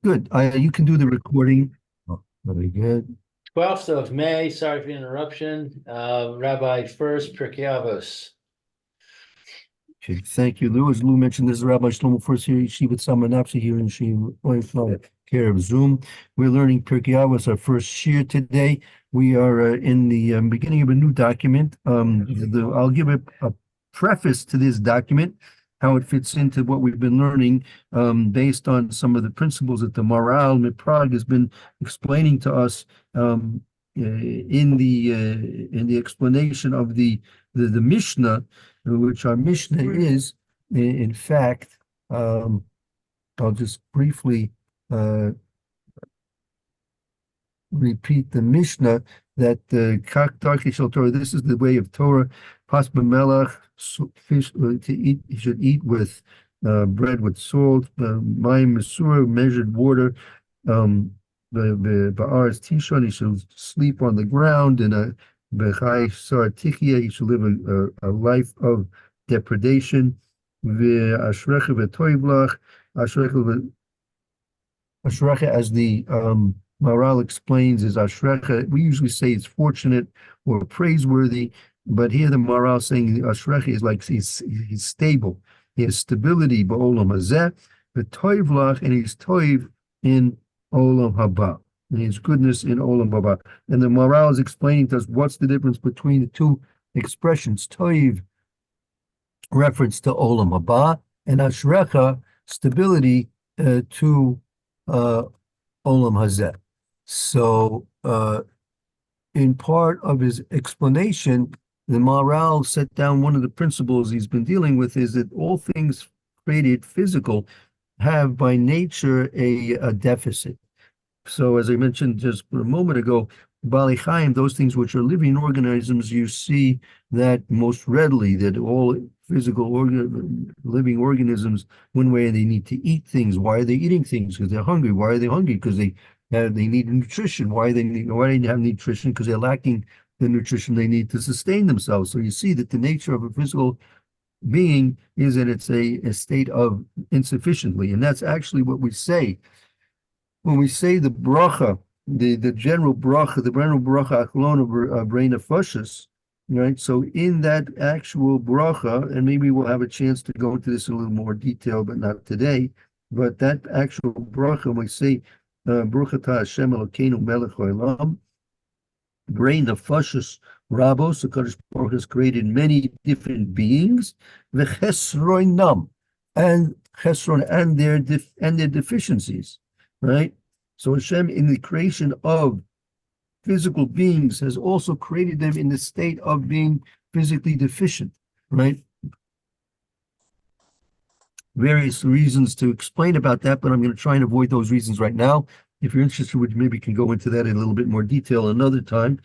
Good. You can do the recording. Oh, very good. 12th of May, sorry for the interruption. Rabbi Fusrt, Pierke Avos. Okay, thank you, Lou. As Lou mentioned, this is Rabbi Shlomo First here, Yeshiva Samanapsi here in Yeshiva care of Zoom. We're learning Pirkei Avos, our first shir today. We are in the beginning of a new document. I'll give a preface to this document, how it fits into what we've been learning based on some of the principles that the Maharal in Prague has been explaining to us in the explanation of the Mishnah, which our Mishnah is, in fact, I'll just briefly repeat the Mishnah that Kak Darkei Shel Torah, this is the way of Torah, Pas b'melach, fish to eat, you should eat with bread with salt, mayim mesura, measured water, ba'aretz tishon, he should sleep on the ground, and b'chai sar tichya, he should live a life of depredation, v'ashrecha v'toivlach, ashrecha, as the Maharal explains, is ashrecha. We usually say it's fortunate or praiseworthy, but here the Maharal is saying ashrecha is like he's stable. He has stability ba'olam hazeh, v'toivlach, and he's toiv in olam haba. And his goodness in olam haba. And the Maharal is explaining to us what's the difference between the two expressions. Toiv, reference to olam haba, and ashrecha, stability to olam hazeh. So, in part of his explanation, the Maharal set down one of the principles he's been dealing with is that all things created physical have by nature a deficit. So, as I mentioned just a moment ago, Bali Chaim, those things which are living organisms, you see that most readily, that all physical living organisms, one way they need to eat things. Why are they eating things? Because they're hungry. Why are they hungry? Because they need nutrition. Why do they have nutrition? Because they're lacking the nutrition they need to sustain themselves. So you see that the nature of a physical being is that it's a state of insufficiently, and that's actually what we say when we say the bracha, the general bracha, achlon of brain of fushes, right? So in that actual bracha, and maybe we'll have a chance to go into this in a little more detail, but not today. But that actual bracha, when we say Baruch atah Hashem Elokeinu melech haolam, brain of fushes rabos, the Kadosh Baruch has created many different beings, v'chesroinam, and chesron, and their deficiencies. Right? So Hashem, in the creation of physical beings, has also created them in the state of being physically deficient, right? Various reasons to explain about that, but I'm going to try and avoid those reasons right now. If you're interested, we maybe can go into that in a little bit more detail another time.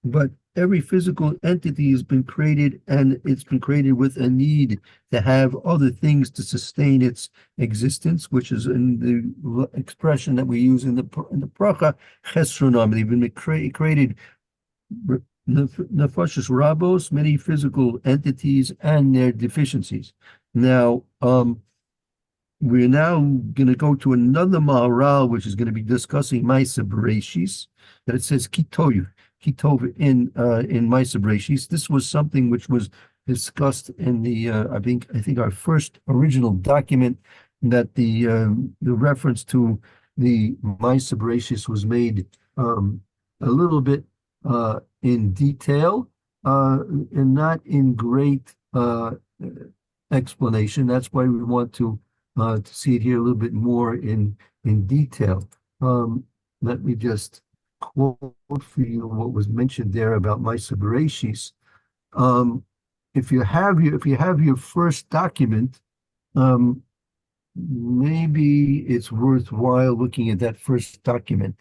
But every physical entity has been created, and it's been created with a need to have other things to sustain its existence, which is in the expression that we use in the bracha, chesronam. They've been created nefashos rabos, many physical entities and their deficiencies. Now, we're now going to go to another Maharal, which is going to be discussing Ma'aseh Bereshis, that it says Kitov in Ma'aseh Bereshis. This was something which was discussed in the I think our first original document, that the reference to the Ma'aseh Bereshis was made a little bit in detail and not in great explanation. That's why we want to see it here a little bit more in detail. Let me just quote for you what was mentioned there about Ma'aseh Bereshis. If you have your first document, maybe it's worthwhile looking at that first document.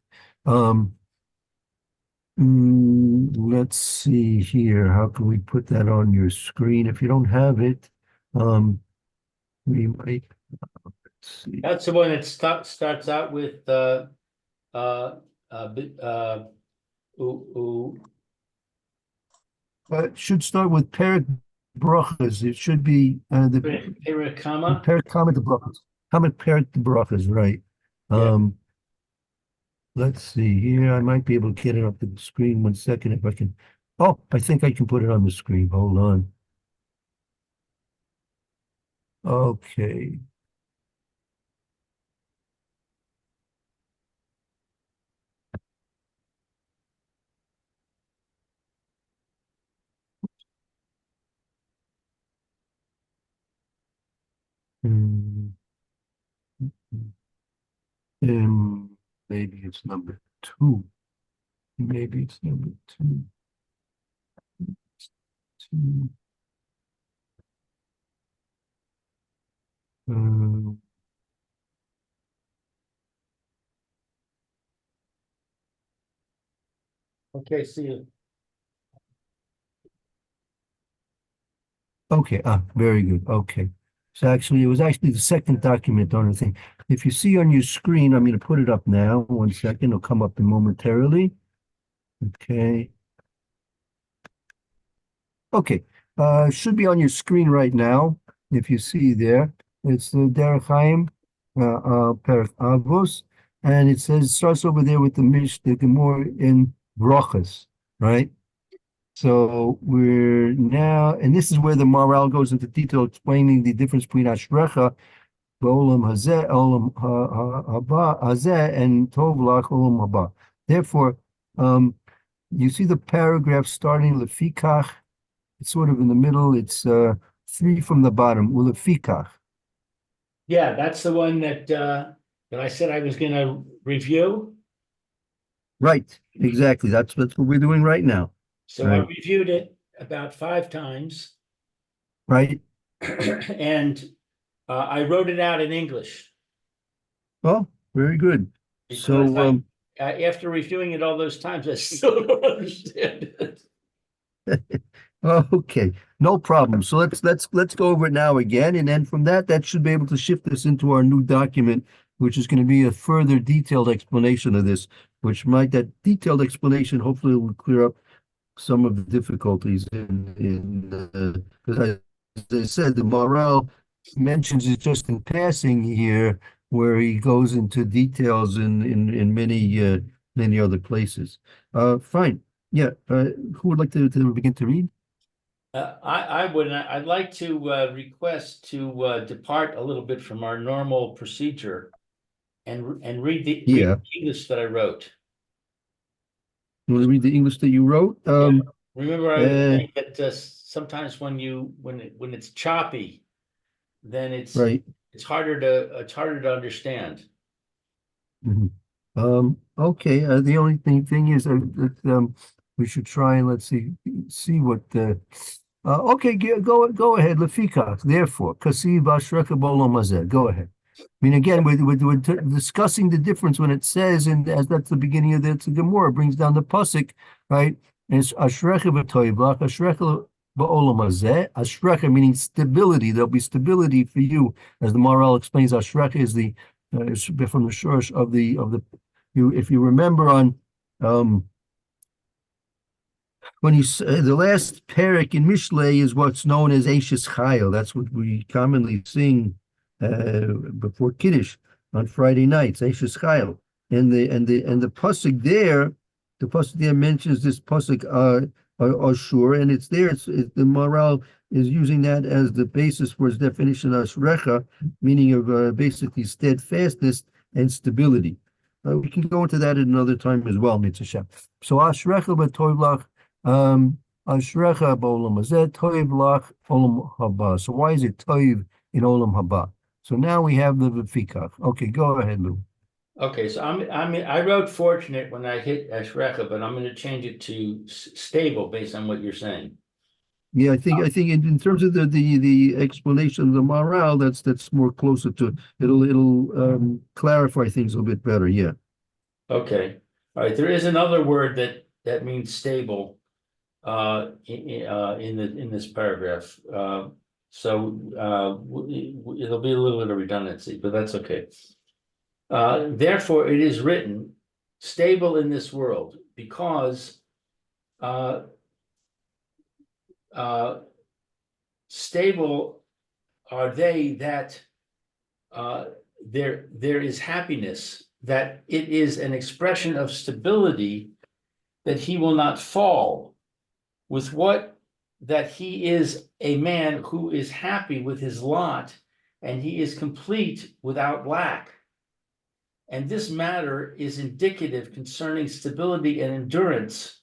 Let's see here. How can we put that on your screen? If you don't have it, we might. Let's see. That's the one that starts out with It should start with Perek Brachas. It should be the Perekama. Perek Kamet the Brachas. Kamet Perek the Brachas, right? Yeah. let's see here. I might be able to get it up to the screen. 1 second if I can. Oh, I think I can put it on the screen. Hold on. Okay. Hmm. Maybe it's number two. Maybe it's number two. Two. Uh, Okay, see you. okay. Very good. Okay. So actually, it was actually the second document on the thing. If you see on your screen, I'm going to put it up now. 1 second. It'll come up momentarily. Okay. Okay, should be on your screen right now. If you see there, it's the Derech Chaim, Perek Avos, and it says starts over there with the Gemara in Brachas, right? So we're now, and this is where the Maharal goes into detail explaining the difference between Ashrecha, Olam Hazeh, Olam Haba Hazeh, and Tov Lach Olam Haba. Therefore, um, you see the paragraph starting Lefikach. It's sort of in the middle. It's three from the bottom. Ulefikach. Yeah, that's the one that I said I was gonna review. Right. Exactly. That's what we're doing right now. So I Right. reviewed it about 5 times Right. and I wrote it out in English Oh, very good. because So after reviewing it all those times, I still don't understand it. okay, no problem. So let's go over it now again, and then from that should be able to shift us into our new document, which is going to be a further detailed explanation of this, which might that detailed explanation hopefully will clear up some of the difficulties in because as I said, the Morel mentions it just in passing here, where he goes into details in many other places. Fine. Yeah. Who would like to begin to read? I'd like to request to depart a little bit from our normal procedure and read Yeah. the English that I wrote. You want to read the English that you wrote? Yeah. Remember, I was Uh, saying that sometimes when it's choppy, then right. it's harder to understand. Mhm. Okay. The only thing is that we should try and let's see what okay, go ahead. Lefika, therefore, Kasi Bashreka Bolam Hazeh. Go ahead. I mean, again, we're discussing the difference when it says, and as that's the beginning of the Gemara, brings down the pasuk, right? And it's Ashrecha b'toivlach, Ashrecha ba'olam hazeh. Ashrecha meaning stability. There'll be stability for you, as the Maharal explains. Ashrecha is is from the shorish of the you. If you remember on um when you the last parak in Mishlei is what's known as Eishes Chayil. That's what we commonly sing before Kiddush on Friday nights. Eishes Chayil, and the pasuk there, the pasuk there mentions this pasuk Ashur, and it's there. The Maharal is using that as the basis for his definition of Ashrecha, meaning of basically steadfastness and stability. We can go into that at another time as well, Mitzvah. So Ashrecha b'toivlach. Ashrecha b'olam hazeh toiv lach olam haba. So why is it toiv in olam haba? So now we have the v'fikach. Okay, go ahead, Lou. Okay, so I wrote fortunate when I hit Ashrecha, but I'm going to change it to stable based on what you're saying. Yeah, I think in terms of the explanation of the morale, that's more closer to it'll clarify things a little bit better. Yeah. Okay, all right. There is another word that means stable in this paragraph. It'll be a little bit of redundancy, but that's okay. Therefore, it is written, stable in this world, because uh, uh, stable are they that there is happiness that it is an expression of stability, that he will not fall with what, that he is a man who is happy with his lot, and he is complete without lack. And this matter is indicative concerning stability and endurance.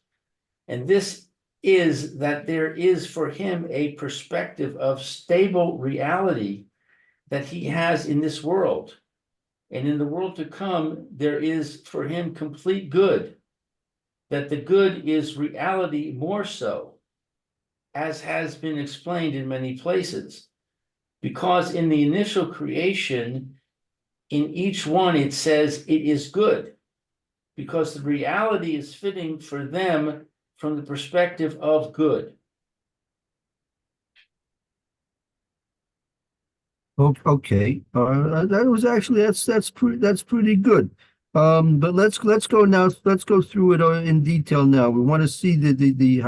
And this is that there is for him a perspective of stable reality that he has in this world. And in the world to come, there is for him complete good, that the good is reality more so, as has been explained in many places. Because in the initial creation, in each one it says it is good, because the reality is fitting for them from the perspective of good. Okay, that was actually that's pretty good. But let's go now. Let's go through it in detail now. We want to see the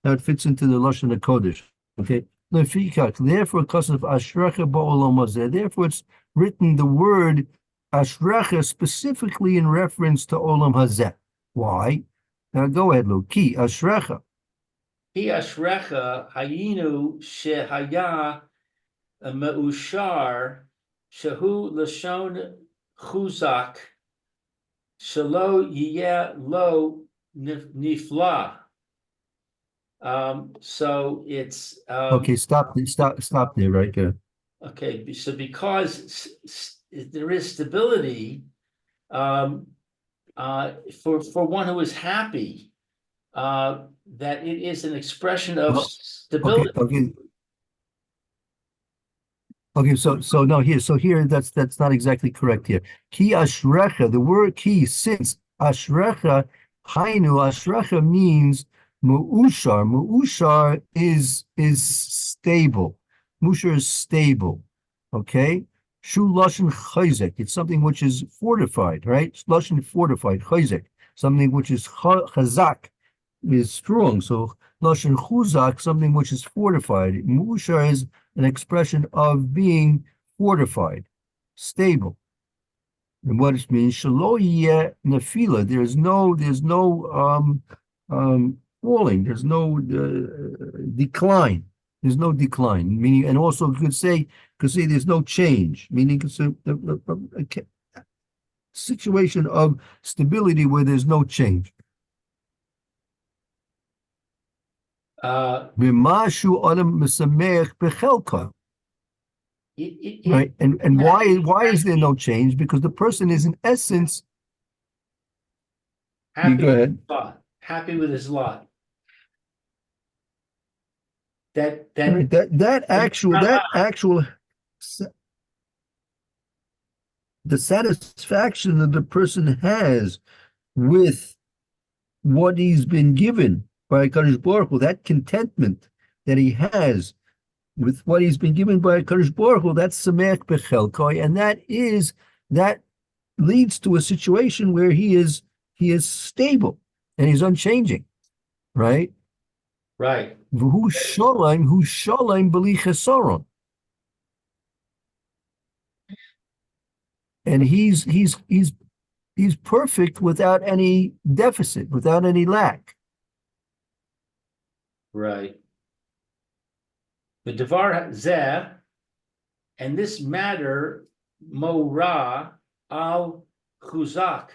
how it fits into the Lashon HaKodesh. Okay, therefore, because of Ashrecha ba'olam hazeh, therefore it's written the word Ashrecha specifically in reference to Olam Hazeh. Why? Now go ahead, Luke. Ki Ashrecha. Hi ashrecha hayinu shehaya me'ushar shehu lashon chuzak shelo yiyeh lo nifla. So it's Okay, stop there, right there. okay. So because there is stability for one who is happy, that it is an expression of Okay, stability. okay. So no, here that's not exactly correct here. Ki ashrecha, the word ki, since ashrecha, hainu ashrecha means mu'ushar. Mu'ushar is stable. Mu'ushar is stable. Okay. Shu lashon chayzek. It's something which is fortified, right? Lashon fortified, chayzek. Something which is chazak, is strong. So lashon chuzak, something which is fortified. Mu'ushar is an expression of being fortified, stable. And what it means, shelo yeh nefila. There's no falling. There's no decline. There's no decline. Meaning, and also could say there's no change. Meaning, it's a situation of stability where there's no change. B'mashu adam mesameach bechelka. Right, and why is there no change? Because the person is in essence. Happy Go ahead. Happy with his lot. That actual the satisfaction that the person has with what he's been given by Kadosh Baruch Hu, that contentment that he has with what he's been given by Kadosh Baruch Hu, that's Sameach Bechelkoi, and that leads to a situation where he is stable and he's unchanging, right? Right. Who shalom b'li chesaron, and he's perfect without any deficit, without any lack. Right. The Devar Zeh, and this matter, Morah al Chuzak,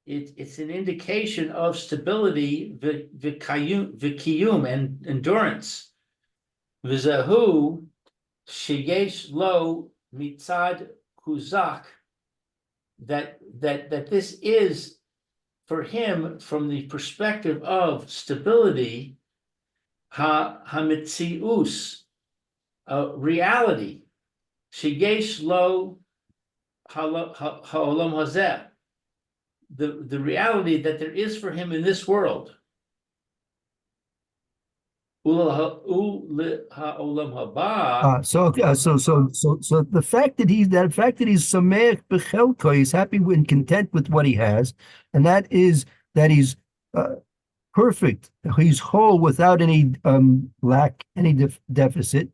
it's an indication of stability, v'kiyum, and endurance. V'zahu sheyesh lo mitzad Chuzak, that this is for him from the perspective of stability, hamitzius, reality, sheyesh lo ha'olam hazeh, the reality that there is for him in this world. So the fact that he's sameach bechelko, he's happy and content with what he has, and that he's perfect. He's whole without any lack, any deficit.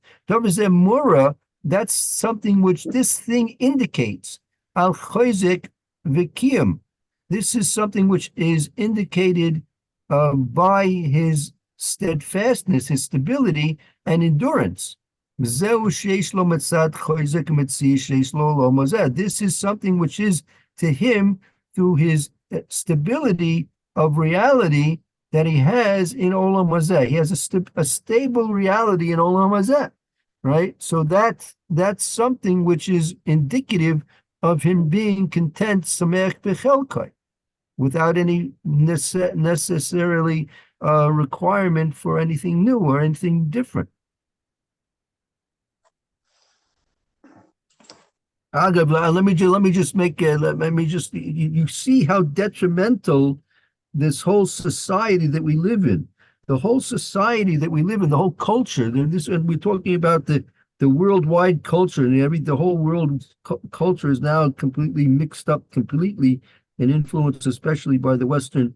That's something which this thing indicates. Al chayzik Vikiam. This is something which is indicated by his steadfastness, his stability, and endurance. This is something which is to him through his stability of reality that he has in Olam Hazeh. He has a stable reality in Olam Hazeh, right? So that's something which is indicative of him being content, Sameach Bechelkai, without any necessarily requirement for anything new or anything different. Agav, let me just you see how detrimental this whole society that we live in, the whole society that we live in, the whole culture. And we're talking about the worldwide culture, and the whole world culture is now completely mixed up, completely, and influenced especially by the Western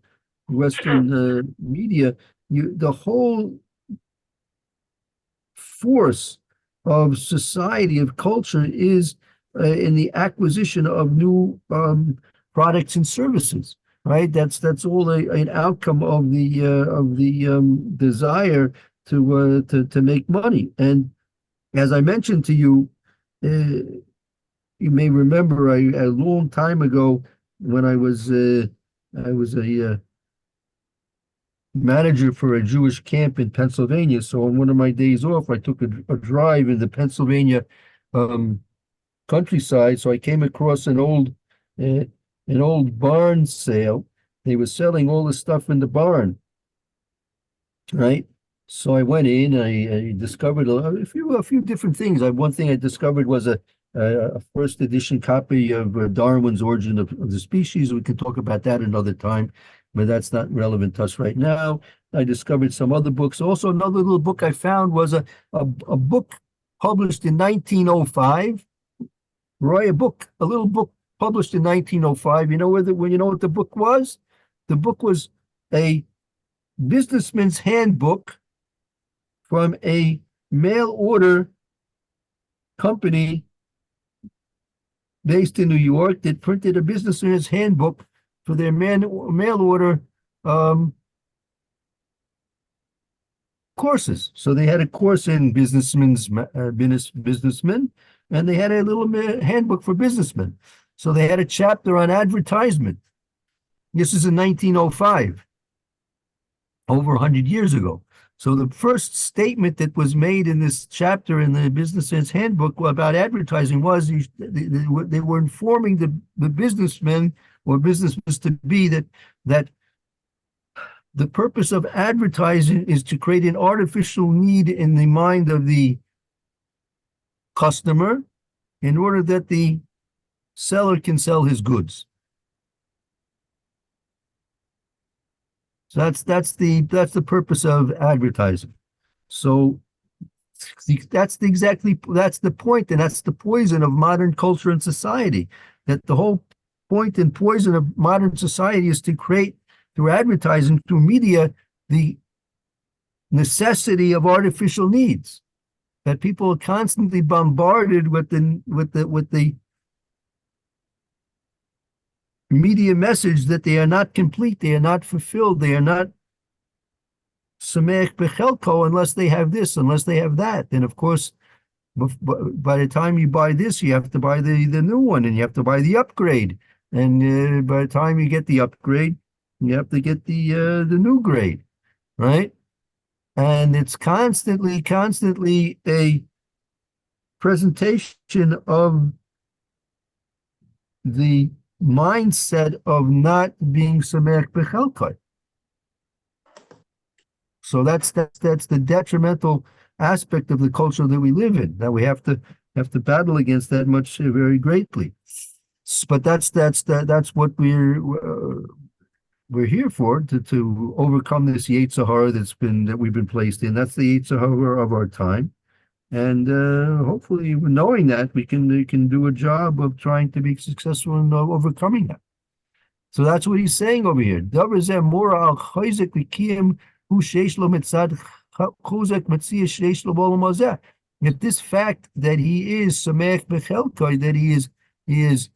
media. The whole force of society, of culture, is in the acquisition of new products and services. Right, that's all an outcome of the desire to make money. And as I mentioned to you, you may remember a long time ago when I was a manager for a Jewish camp in Pennsylvania. So on one of my days off, I took a drive in the Pennsylvania countryside. So I came across an old barn sale. They were selling all the stuff in the barn, right? So I went in. I discovered a few different things. One thing I discovered was a first edition copy of Darwin's Origin of the Species. We can talk about that another time, but that's not relevant to us right now. I discovered some other books. Also, another little book I found was a book published in 1905. Roy, a little book published in 1905. You know what the book was? The book was a businessman's handbook from a mail order company based in New York that printed a businessman's handbook for their mail order courses. So they had a course in businessmen, and they had a little handbook for businessmen. So they had a chapter on advertisement. This is in 1905, over 100 years ago. So the first statement that was made in this chapter in the Businessman's Handbook about advertising was they were informing the businessmen or businessmen to be that the purpose of advertising is to create an artificial need in the mind of the customer in order that the seller can sell his goods. So that's the purpose of advertising. So that's the point, and that's the poison of modern culture and society. That the whole point and poison of modern society is to create, through advertising, through media, the necessity of artificial needs. That people are constantly bombarded with the media message that they are not complete, they are not fulfilled, they are not sameach bechelko unless they have this, unless they have that. And of course, by the time you buy this, you have to buy the new one, and you have to buy the upgrade. And by the time you get the upgrade, you have to get the new grade, right? And it's constantly a presentation of the mindset of not being sameach bechelkai. So that's the detrimental aspect of the culture that we live in. That we have to battle against that much very greatly. But that's what we're here for, to overcome this Yetzer Hara that we've been placed in. That's the Yetzer Hara of our time. And hopefully, knowing that, we can do a job of trying to be successful in overcoming that. So that's what he's saying over here. That this fact that he is sameach bechelkai, that he is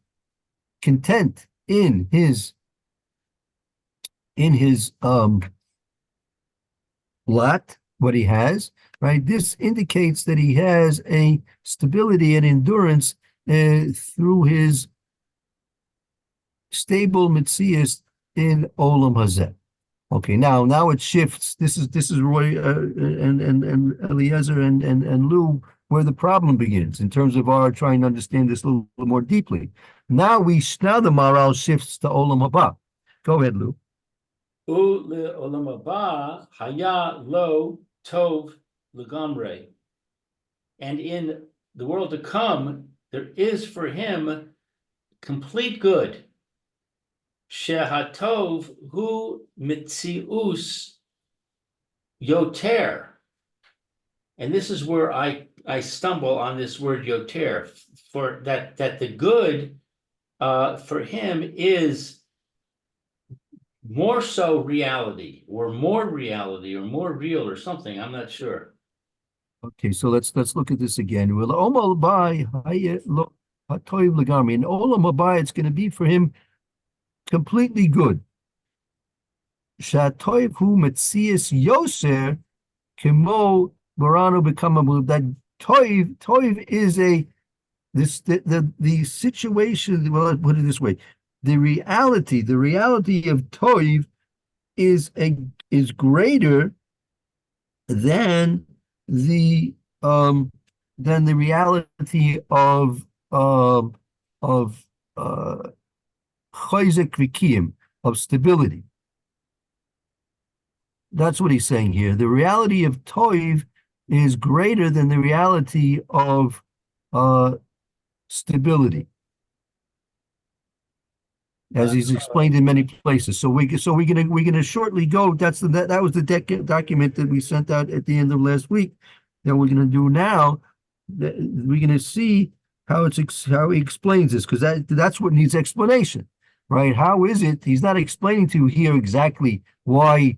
content, in his lot, what he has, right? This indicates that he has a stability and endurance through his stable mitzias in Olam Hazeh. Okay, now it shifts. This is Roy and Eliezer and Lou, where the problem begins in terms of our trying to understand this a little more deeply. Now the Maharal shifts to Olam Haba. Go ahead, Lou. Olam haba haya lo tov legamre. And in the world to come, there is for him complete good. Shehatov hu mitzius yoter. And this is where I stumble on this word yoter, for that the good for him is more so reality or more real or something. I'm not sure. Okay, so let's look at this again. Well, Olam Haba hatoiv legami. In Olam Haba, it's going to be for him completely good. Shatoiv hu metzias yoser kimo morano become that toiv is the situation. Well, I'll put it this way: the reality of toiv is greater than the reality of chayzik v'kiyim, of stability. That's what he's saying here. The reality of toiv is greater than the reality of stability, as he's explained in many places. So we're gonna shortly go. That was the document that we sent out at the end of last week. That we're gonna do now. We're gonna see how he explains this, because that's what needs explanation, right? How is it he's not explaining to you here exactly why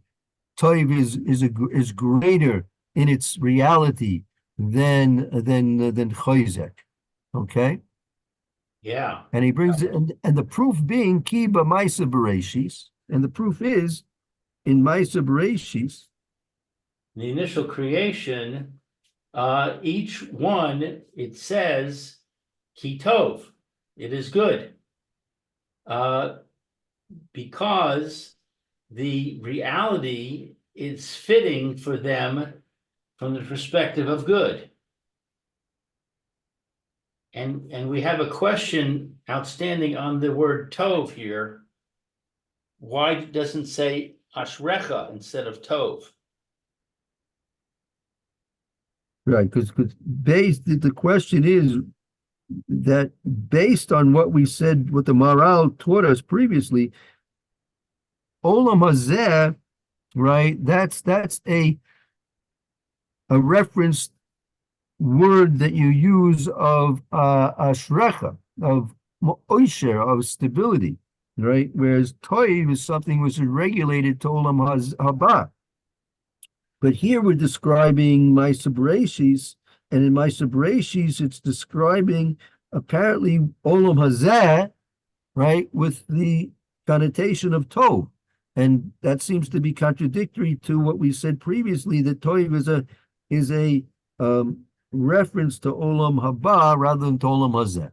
toiv is greater in its reality than chayzek, okay? Yeah. And he brings it, and the proof being kiba ma'aser bereshis, and the proof is in ma'aser bereshis. The initial creation, each one, it says kitov, it is good, because the reality is fitting for them from the perspective of good. And we have a question outstanding on the word tov here. Why doesn't it say ashrecha instead of tov? Right, because the question is that based on what we said, what the Maharal taught us previously, Olam Hazeh, right? That's a reference word that you use of ashrecha, of oisher, of stability, right? Whereas toiv is something which is regulated to Olam Haba. But here we're describing ma'aser bereshis, and in ma'aser bereshis, it's describing apparently Olam Hazeh, right, with the connotation of tov. And that seems to be contradictory to what we said previously, that toiv is a reference to Olam Haba rather than to Olam Hazeh.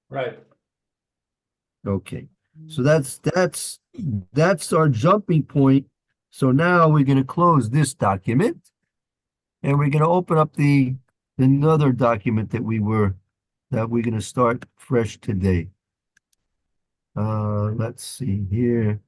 Right. Okay. So that's our jumping point. So now we're going to close this document, and we're going to open up another document that we're going to start fresh today. Let's see here.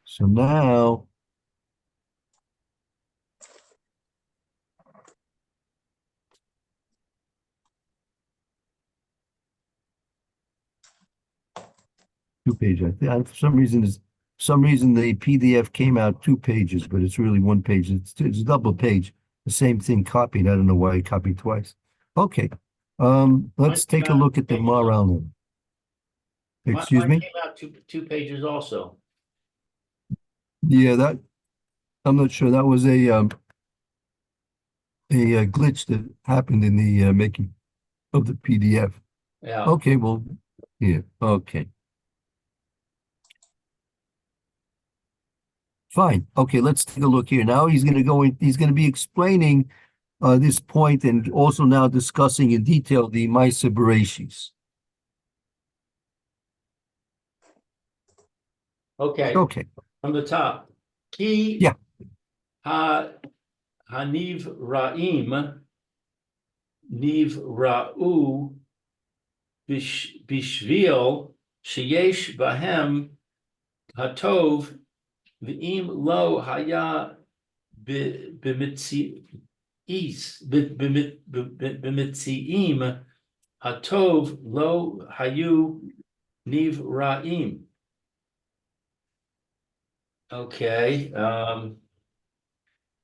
So now, two pages. I think for some reason the PDF came out 2 pages, but it's really 1 page. It's a double page. The same thing copied. I don't know why I copied twice. Okay. Let's take a look at the Maharal. Excuse Mine me? came out two pages also. Yeah, that, I'm not sure. That was a glitch that happened in the making of the PDF. Yeah. Okay, well, yeah, okay. Fine. Okay, let's take a look here. Now he's going to go in, he's going to be explaining this point and also now discussing in detail the Maisa Bereshis. Okay. Okay. From the top. Ki Yeah. Haniv Ra'im Niv Ra'u Bishvil Sheyesh Bahem Hatov V'im Lo Haya B'mitziim Hatov Lo Hayu Niv Ra'im. Okay.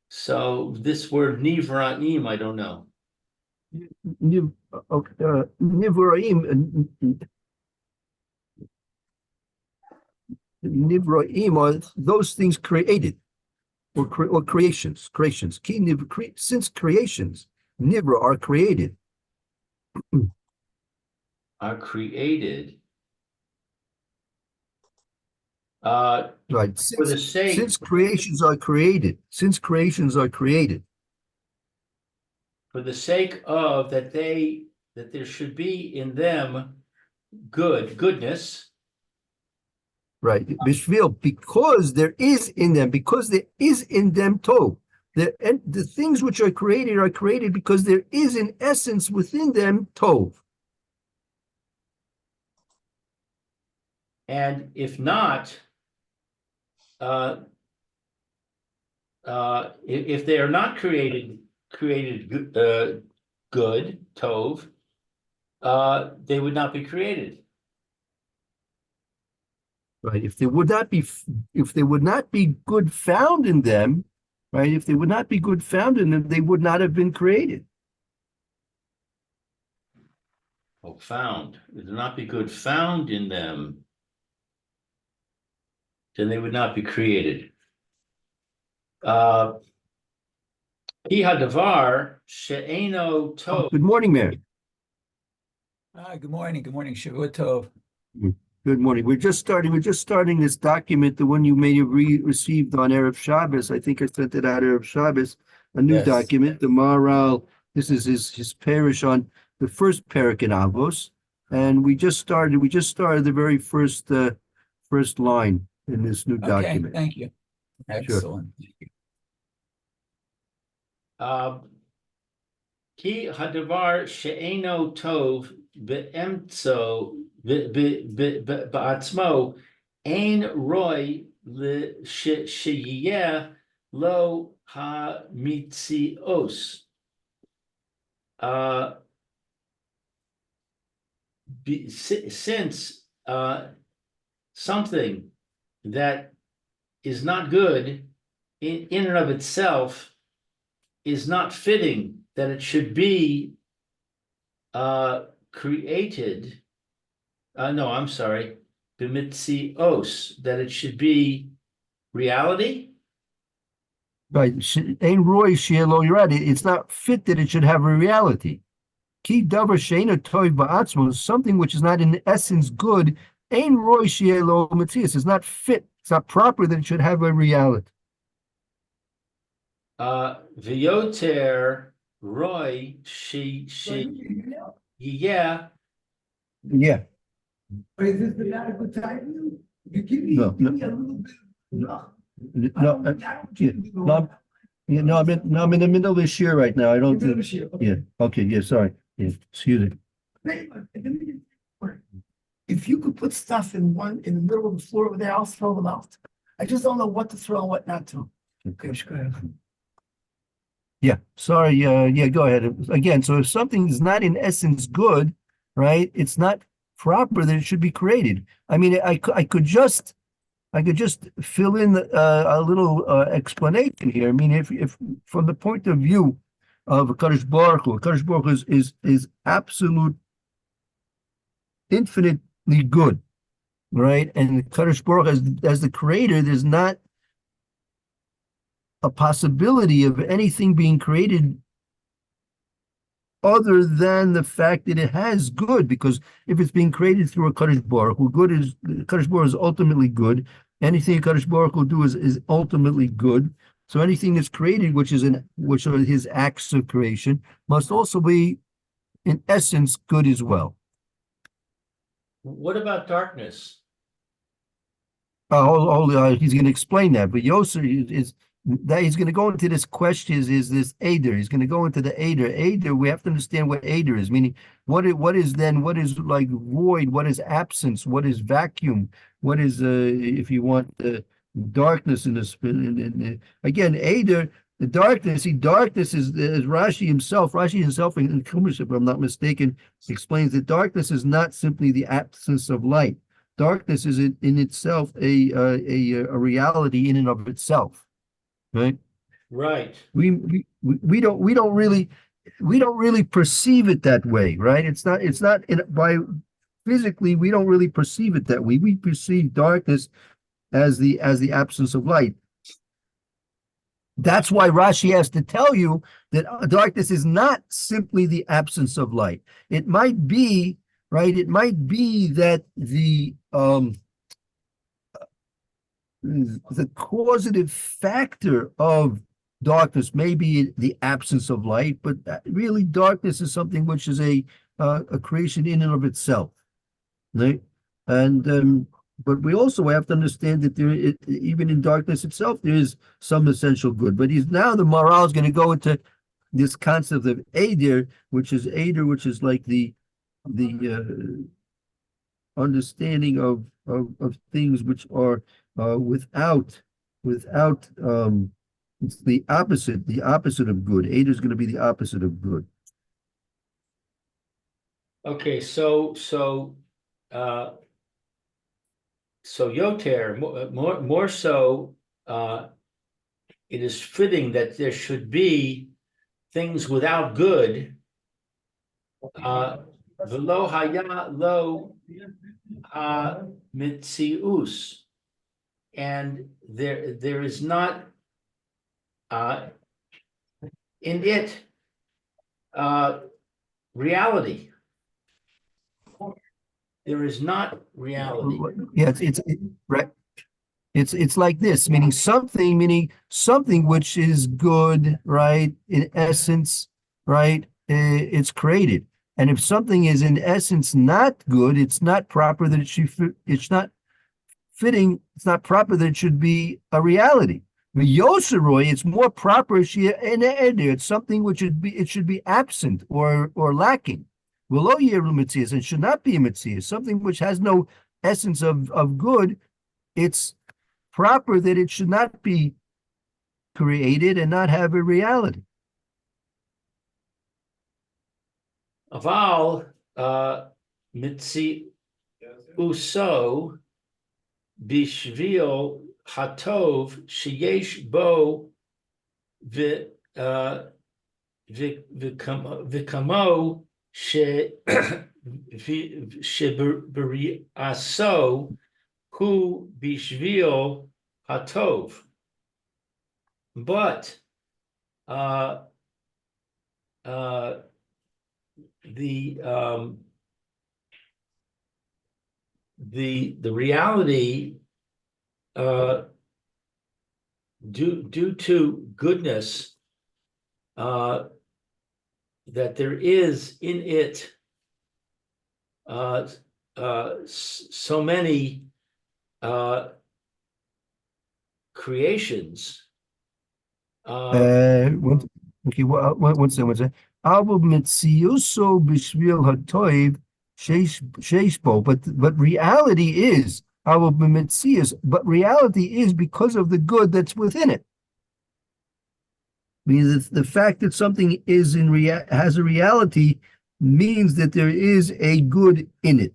So this word Nivraim, I don't know. Nivraim, Nivraim are those things created or creations. Since creations, Nivra are created. Are created. Right. For the sake, Since creations are created, for the sake of that there should be in them goodness. right? Bishvil, because there is in them tov. The things which are created because there is an essence within them tov. And if not, if they are not created good tov, they would not be created. Right. If there would not be good found in them, right? If they would not be good found in them, they would not have been created. Oh, found. If there not be good found in them, then they would not be created. Hi hadavar she'eno tov. Good morning, Mary. Good morning. Good morning. Shavua Tov. Good morning. We're just starting this document, the one you may have received on Erev Shabbos. I think I sent it out Erev Shabbos, a new Yes. document. The Maharal, this is his parish on the first Pierke in Avos. And we just started the very first line in this new Okay, document. thank you. Excellent. Ki hadavar she'eno tov be'emtzo ba'atzmo ein roy she'yeh lo ha-mitzios. Since something that is not good in and of itself is not fitting that it should be created. No, I'm sorry, b'mitzios, that it should be reality. Right. Ein roy she'elo, you're right. It's not fit that it should have a reality. Ki davar she'ena toiv ba'atzmo, something which is not in essence good. Ein roy she'elo matzias, is not fit. It's not proper that it should have a reality. V'yoter roy yeah. Yeah. Is this not a good time? You give me, No, give me a little bit. No, I'm in the middle of this year right now. I don't Middle of think. this year, okay. Yeah. Okay. Yeah. Sorry. Yeah. Excuse me. If you could put stuff in the middle of the floor over there, I'll throw them out. I just don't know what to throw and what not to. Okay, go ahead. Yeah. Sorry. Yeah. Go ahead. Again. So if something is not in essence good, right? It's not proper that it should be created. I mean, I could just fill in a little explanation here. I mean, if from the point of view of Kadosh Baruch Hu is absolute, infinitely good, right? And the Kadosh Baruch as the creator, there's not a possibility of anything being created other than the fact that it has good, because if it's being created through a Kadosh Baruch Hu, Kadosh Baruch is ultimately good. Anything a Kadosh Baruch will do is ultimately good. So anything that's created, which are his acts of creation, must also be, in essence, good as well. What about darkness? He's going to explain that, but Yosef is that he's going to go into this question is this Ader. He's going to go into the Ader. Ader, we have to understand what Ader is, meaning what is like void, what is absence, what is vacuum, what is if you want darkness in this. Again, Ader, the darkness. Darkness is Rashi himself. Rashi himself in Chumash, if I'm not mistaken, explains that darkness is not simply the absence of light. Darkness is in itself a reality in and of itself, right? Right. We don't really perceive it that way, right? It's not by physically we don't really perceive it that way. We perceive darkness as the absence of light. That's why Rashi has to tell you that darkness is not simply the absence of light. It might be, right? It might be that the causative factor of darkness may be the absence of light, but really darkness is something which is a creation in and of itself, right? And but we also have to understand that even in darkness itself, there is some essential good. But the Maharal is going to go into this concept of Eider, which is like the understanding of things which are without it's the opposite of good. Eider is going to be the opposite of good. Okay, so Yoter, more so, it is fitting that there should be things without good. V'lo haya lo mitzius, and there is not in it reality. There is not reality. Yeah, right. It's like this, meaning something which is good, right? In essence, right? It's created. And if something is in essence not good, it's not proper that it's not fitting, it's not proper that it should be a reality. Yoseroi, it's more proper it's something which should be absent or lacking. Below Yerumitzias, it should not be a mitzvah, something which has no essence of good. It's proper that it should not be created and not have a reality. Aval mitzi uso bishvil hatov sheyesh bo vikamo sheberiaso hu bishvil hatov. But the reality due to goodness that there is in it so many creations. Okay, one second. Abu mitziuso b'shvil hatoiv sheishbo. But reality is Abu mitzius. But reality is because of the good that's within it. I mean, the fact that something is has a reality means that there is a good in it.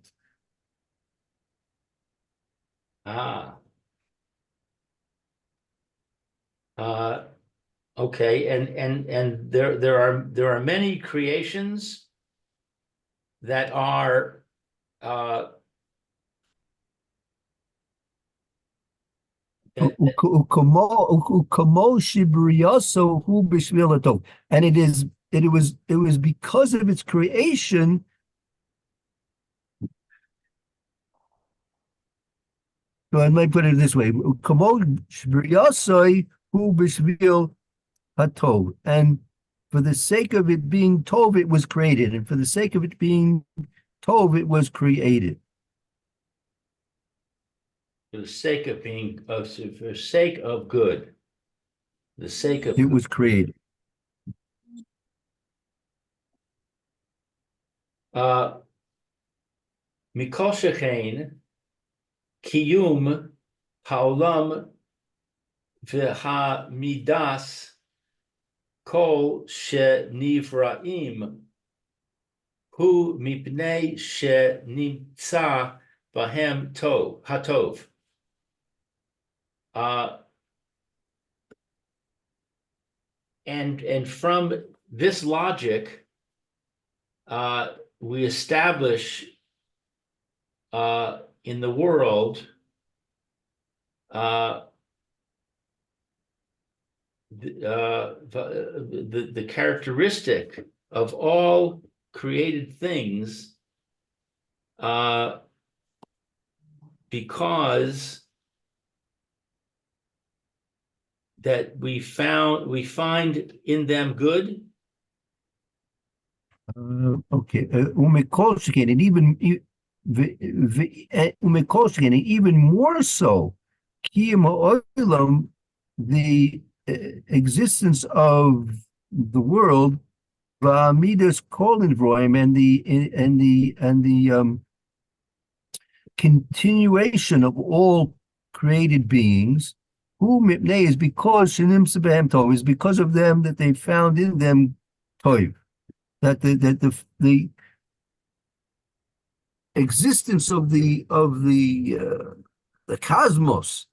Okay, and there are many creations that are Ukamo shibriyaso hu b'shvil hatov. And it was because of its creation. So I might put it this way: Ukamo shibriyaso hu b'shvil hatov. And for the sake of it being tov, it was created, and for the sake of it being tov, it was created. For the sake of for the sake of good. The sake of It was created. Mikol shechein kiyum haolam v'hamidas kol shenivraim hu mipnei shenimtza bahem hatov. And from this logic, we establish in the world the characteristic of all created things, because that we find in them good. Okay. Umekol sheken, and even more so, kiyum ha'olam, the existence of the world, va'amidas kol nivroim, and the continuation of all created beings. Who mipnei is because shenim sebehem tov, is because of them that they found in them tov. That the existence of the cosmos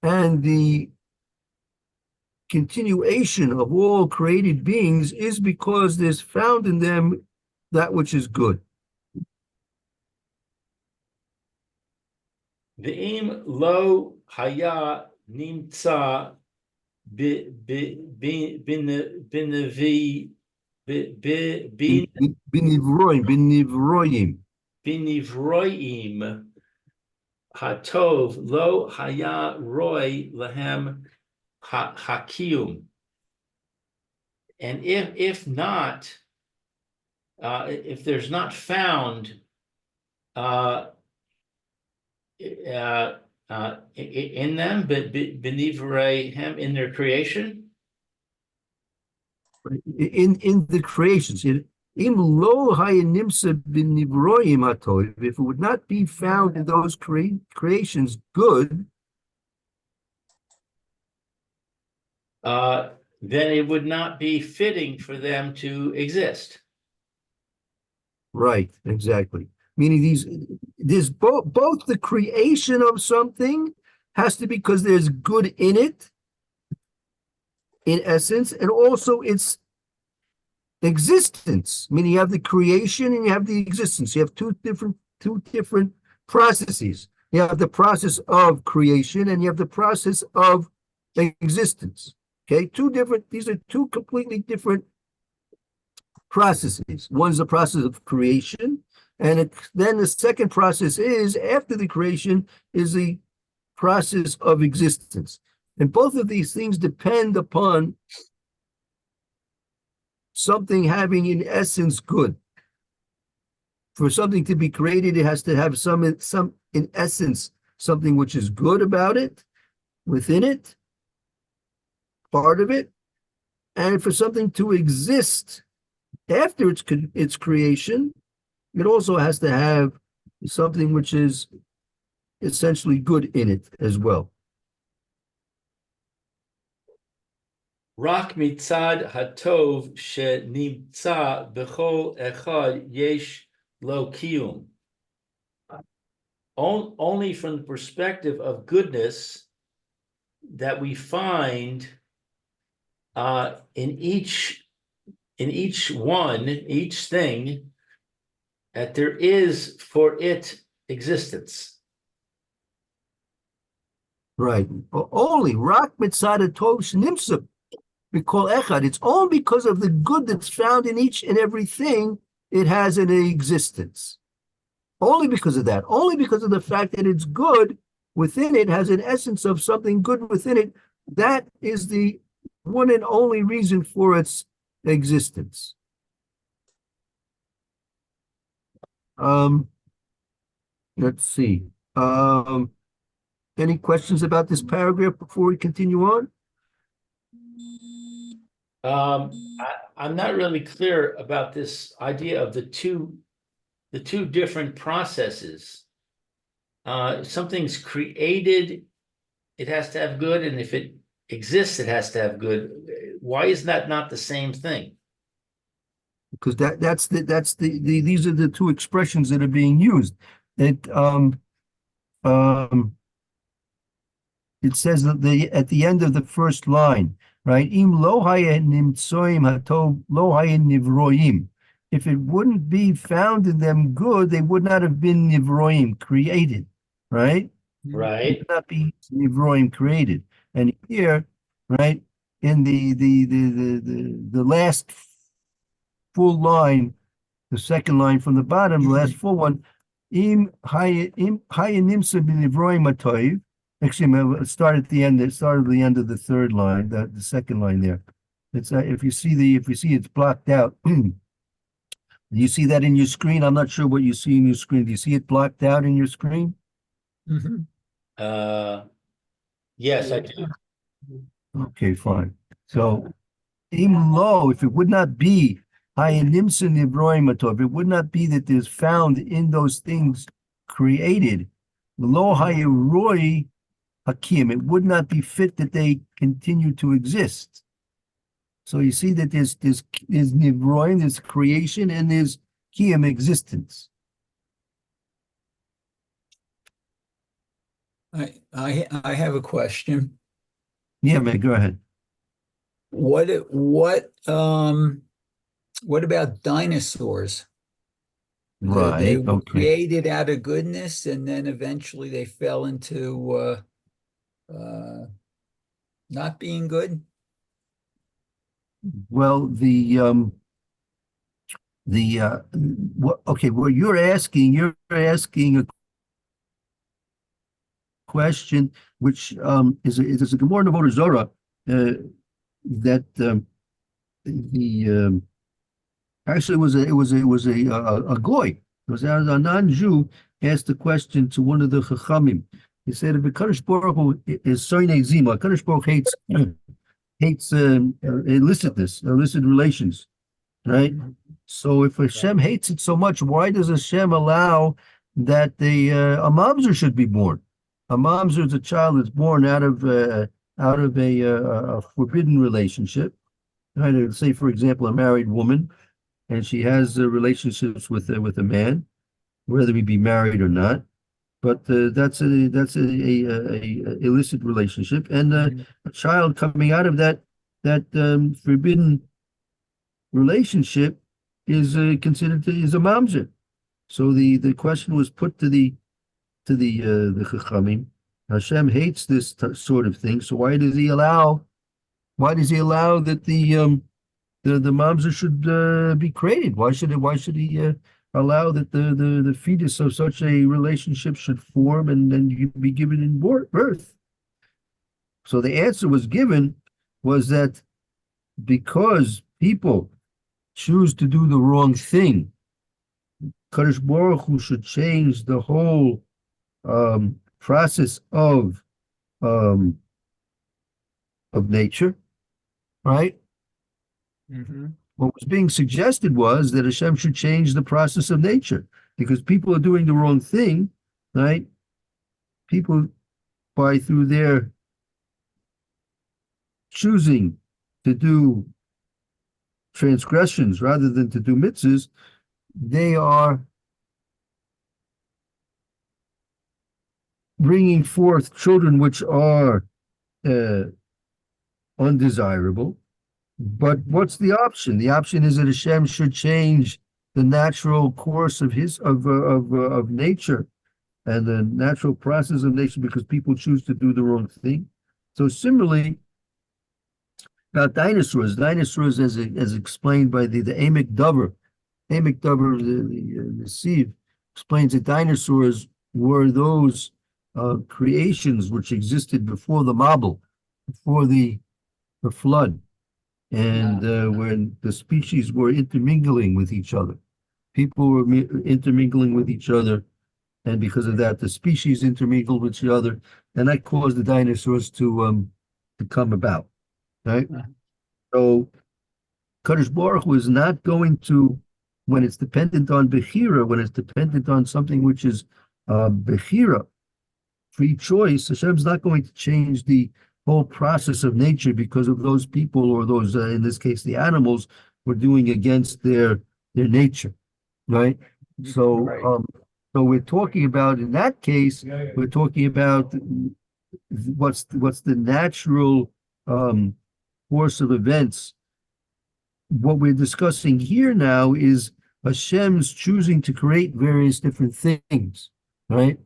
and the continuation of all created beings is because there's found in them that which is good. Ve'im lo haya nimtza binivroim hatov lo haya roy lahem hakiyum. And if not, if there's not found in them, but benivroim in their creation, in the creations. If it would not be found in those creations good, then it would not be fitting for them to exist. right, exactly. Meaning there's both the creation of something has to be because there's good in it, in essence, and also its existence. Meaning you have the creation and you have the existence. You have two different processes. You have the process of creation and you have the process of existence. Okay, these are two completely different processes. One is the process of creation, and then the second process is, after the creation, is the process of existence. And both of these things depend upon something having, in essence, good. For something to be created, it has to have some in essence, something which is good about it, within it, part of it. And for something to exist after its creation, it also has to have something which is essentially good in it as well. Rak mitzad hatov shenimtza b'chol echad yesh lo kiyum. Only from the perspective of goodness that we find in each thing, that there is for it existence. Right. Only Rak mitzad tov shnimsub. We call echad. It's only because of the good that's found in each and everything it has an existence. Only because of that. Only because of the fact that it's good within it has an essence of something good within it. That is the one and only reason for its existence. Let's see. Any questions about this paragraph before we continue on? I'm not really clear about this idea of the two different processes. Something's created, it has to have good, and if it exists, it has to have good. Why is that not the same thing? Because that's the these are the two expressions that are being used. It says that at the end of the first line, right? Im lo haya nimtsoim hatov lo haya nivroim. If it wouldn't be found in them good, they would not have been nivroim, created, right? Right. Would not be nivroim, created. And here, right, in the last full line, the second line from the bottom, the last full one, im haya nimsa b'nivroim hatoiv. Actually, it started at the end. It started at the end of the third line, the second line there. It's if you see it's blocked out. Do you see that in your screen? I'm not sure what you see in your screen. Do you see it blocked out in your screen? Yes, I do. Okay, fine. So, im lo, if it would not be hayanimsa nivroim atov, it would not be that there's found in those things created lo hayaroi hakim. It would not be fit that they continue to exist. So you see that there's nivroim, there's creation, and there's kiyam, existence. I have a question. Yeah, man, go ahead. What about dinosaurs? They were Okay. created out of goodness, and then eventually they fell into not being good. Well, okay, well, you're asking a question which is a Gemara in Avodah Zorah that actually it was a goy. It was a non-Jew asked the question to one of the Chachamim. He said, "If Kadosh Baruch Hu is soine zima, Kadosh Baruch hates illicit relations, right? So if Hashem hates it so much, why does Hashem allow that a mamzer should be born? A mamzer is a child that's born out of a forbidden relationship. Right? Say, for example, a married woman, and she has relationships with a man, whether he be married or not. But that's a illicit relationship, and a child coming out of that forbidden relationship is considered is a mamzer. So the question was put to the Chachamim. Hashem hates this sort of thing, so why does he allow that the mamzer should be created? Why should he allow that the fetus of such a relationship should form and then you be given in birth? So the answer was given was that because people choose to do the wrong thing, Kadosh Baruch Hu should change the whole process of nature, right? What was being suggested was that Hashem should change the process of nature because people are doing the wrong thing, right? People, through their choosing to do transgressions rather than to do mitzvahs, they are bringing forth children which are undesirable. But what's the option? The option is that Hashem should change the natural course of nature, and the natural process of nature because people choose to do the wrong thing. So similarly, about dinosaurs, as explained by the Amic Dover, the Sieve, explains that dinosaurs were those creations which existed before the Mabul, before the flood, and when the species were intermingling with each other. People were intermingling with each other, and because of that, the species intermingled with each other, and that caused the dinosaurs to come about, right? So Kadosh Baruch Hu is not going to, when it's dependent on Bechira, when it's dependent on something which is Bechira, free choice, Hashem's not going to change the whole process of nature because of those people or those, in this case, the animals, were doing against their nature, right? So, Right. so we're talking about, in that case, we're talking about what's the natural course of events. What we're discussing here now is Hashem's choosing to create various different things, right?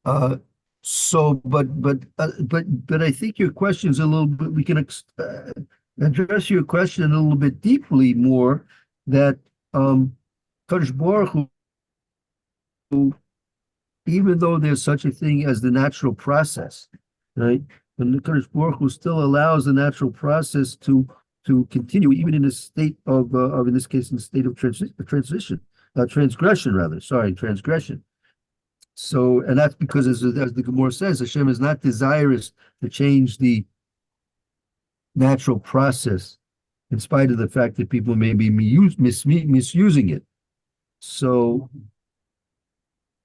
But I think your question is a little bit. We can address your question a little bit deeply more. That Kadosh Baruch Hu, even though there's such a thing as the natural process, right? And the Kadosh Baruch Hu still allows the natural process to continue, even in a state of in this case, in a state of transgression. So, and that's because, as the Gemara says, Hashem is not desirous to change the natural process, in spite of the fact that people may be misusing it. So,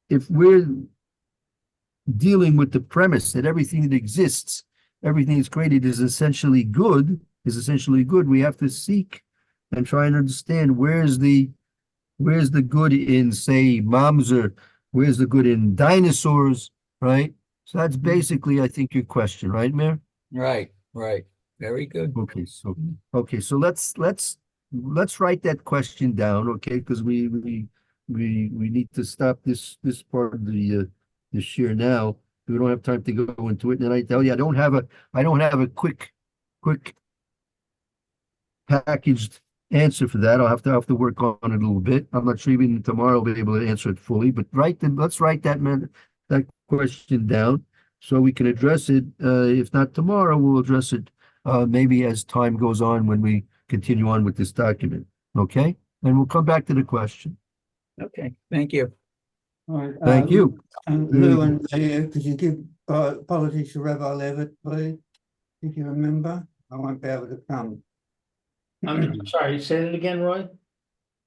if we're dealing with the premise that everything that exists, everything that's created is essentially good, we have to seek and try and understand where's the good in, say, Mamzer, where's the good in dinosaurs, right? So that's basically, I think, your question, right, Mayor? Right. Very good. Okay, so let's write that question down, okay? Because we need to stop this part of the share now. We don't have time to go into it. And I tell you, I don't have a quick packaged answer for that. I'll have to work on it a little bit. I'm not sure even tomorrow I'll be able to answer it fully, but let's write that question down so we can address it. If not tomorrow, we'll address it maybe as time goes on when we continue on with this document. Okay? And we'll come back to the question. Okay, thank you. All right. Thank you. Lou and Leo, could you give apologies to Rabbi Levitt, please? If you remember, I won't be able to come. I'm sorry, say it again, Roy?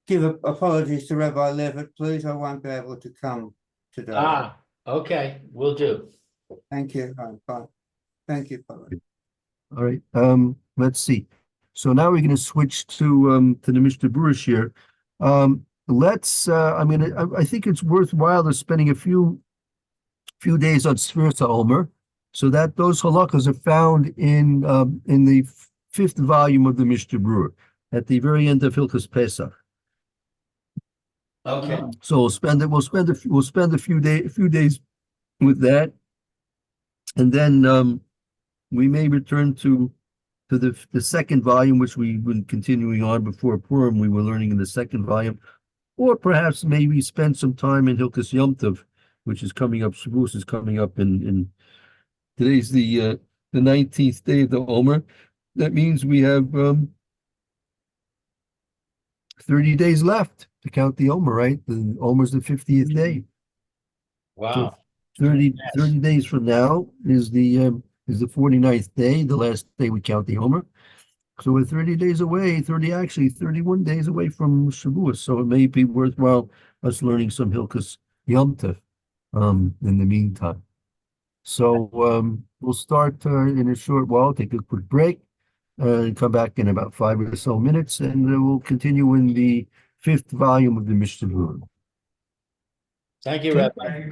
Give apologies to Rabbi Levitt, please. I won't be able to come today. Ah, okay, will do. Thank you. All right, bye. Thank you, Father. All right. Let's see. So now we're going to switch to the Mishnah Berurah here. I think it's worthwhile spending a few days on Fusrt Omer, so that those halakhas are found in the 5th volume of the Mishnah Berurah at the very end of Hilchos Pesach. Okay, So we'll spend a few days with that, and then we may return to the second volume, which we've been continuing on before Purim. We were learning in the second volume, or perhaps maybe spend some time in Hilchos Yom Tov, which is coming up. Shavuos is coming up in today's the 19th day of the Omer. That means we have 30 days left to count the Omer, right? The Omer's the 50th day. wow. 30 days from now is the 49th day, the last day we count the Omer. So we're 30 days away, 31 days away from Shavuos. So it may be worthwhile us learning some Hilchos Yom Tov in the meantime. So we'll start in a short while, take a quick break, and come back in about 5 or so minutes, and we'll continue in the 5th volume of the Mishnah Berurah. Thank you, Okay. Rabbi.